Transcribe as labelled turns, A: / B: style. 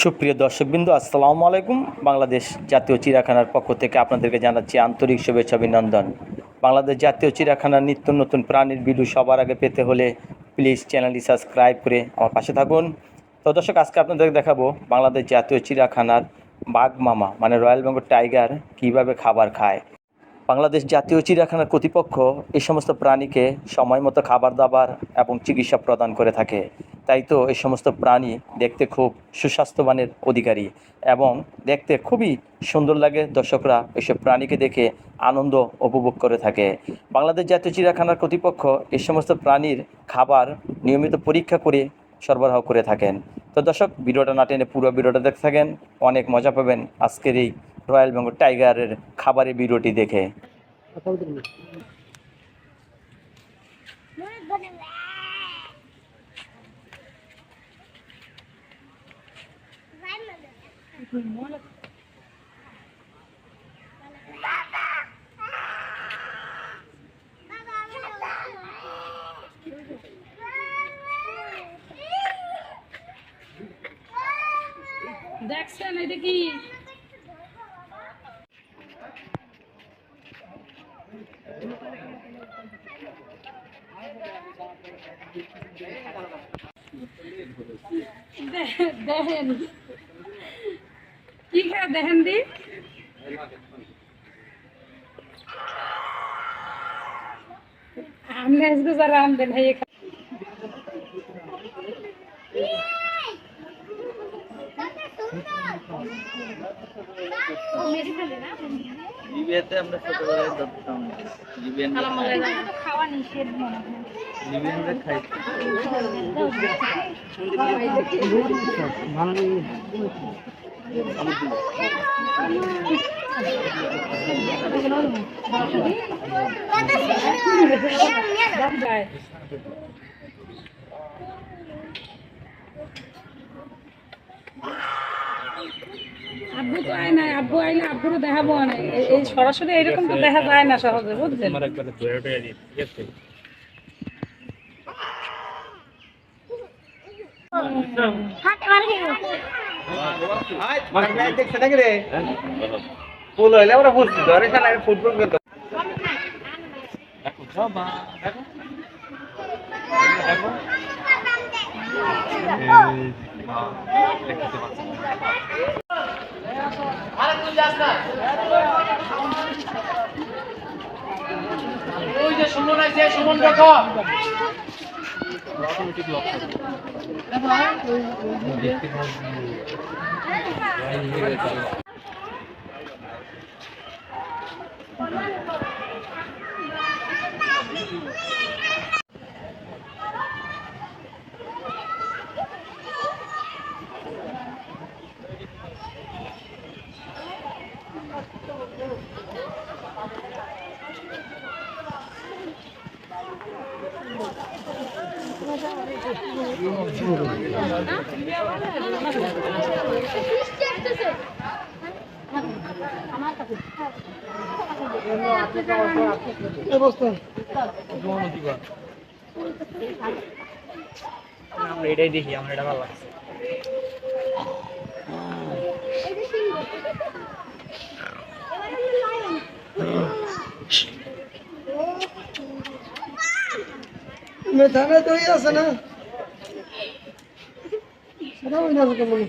A: সুপ্রিয় দর্শকবৃন্দ, আসসালামু আলাইকুম। বাংলাদেশ জাতীয় চিড়িয়াখানার পক্ষ থেকে আপনাদেরকে জানাচ্ছি আন্তরিক শুভেচ্ছা অভিনন্দন। বাংলাদেশ জাতীয় চিড়িয়াখানার নিত্য নতুন প্রাণীর ভিডিও সবার আগে পেতে হলে প্লিজ চ্যানেলটি সাবস্ক্রাইব করে আমার পাশে থাকুন। তো দর্শক, আজকে আপনাদের দেখাবো বাংলাদেশ জাতীয় চিড়িয়াখানার বাঘ মামা মানে রয়্যাল বেঙ্গল টাইগার কীভাবে খাবার খায়। বাংলাদেশ জাতীয় চিড়িয়াখানার কর্তৃপক্ষ এই সমস্ত প্রাণীকে সময় মতো খাবার দাবার এবং চিকিৎসা প্রদান করে থাকে। তাই তো এই সমস্ত প্রাণী দেখতে খুব সুস্বাস্থ্যবানের অধিকারী এবং দেখতে খুবই সুন্দর লাগে। দর্শকরা এসব প্রাণীকে দেখে আনন্দ উপভোগ করে থাকে। বাংলাদেশ জাতীয় চিড়িয়াখানার কর্তৃপক্ষ এই সমস্ত প্রাণীর খাবার নিয়মিত পরীক্ষা করে সরবরাহ করে থাকেন। তো দর্শক, ভিডিওটা না টেনে পুরো ভিডিওটা দেখতে থাকেন, অনেক মজা পাবেন আজকের এই রয়্যাল বেঙ্গল টাইগারের খাবারের ভিডিওটি দেখে।
B: দেখছেন এটা কি দেখেন কি খায় দেখেন দি हमने इसको जरा हम दिन है ये
C: লিবিয়াতে আমরা ছোটবেলায় ধরতাম। লিবিয়ান
B: খাওয়া নিষেধ মনে হয়
C: লিবিয়ানরা খাই।
B: আব্বু তো আয় না, আব্বু আইলে আব্বুরও দেখাবো না। এই সরাসরি এরকম তো দেখা যায় না সহজে, বুঝছেন?
C: ফুল হইলে আমরা বুঝছি ধরে ফুটবল করতে ওই যে সুমন আছে, সুমন দেখো আমরা এটাই দেখি, আমার এটা ভালো লাগছে।
D: মেধানে দই আছে না, সেটা ওই না কেমন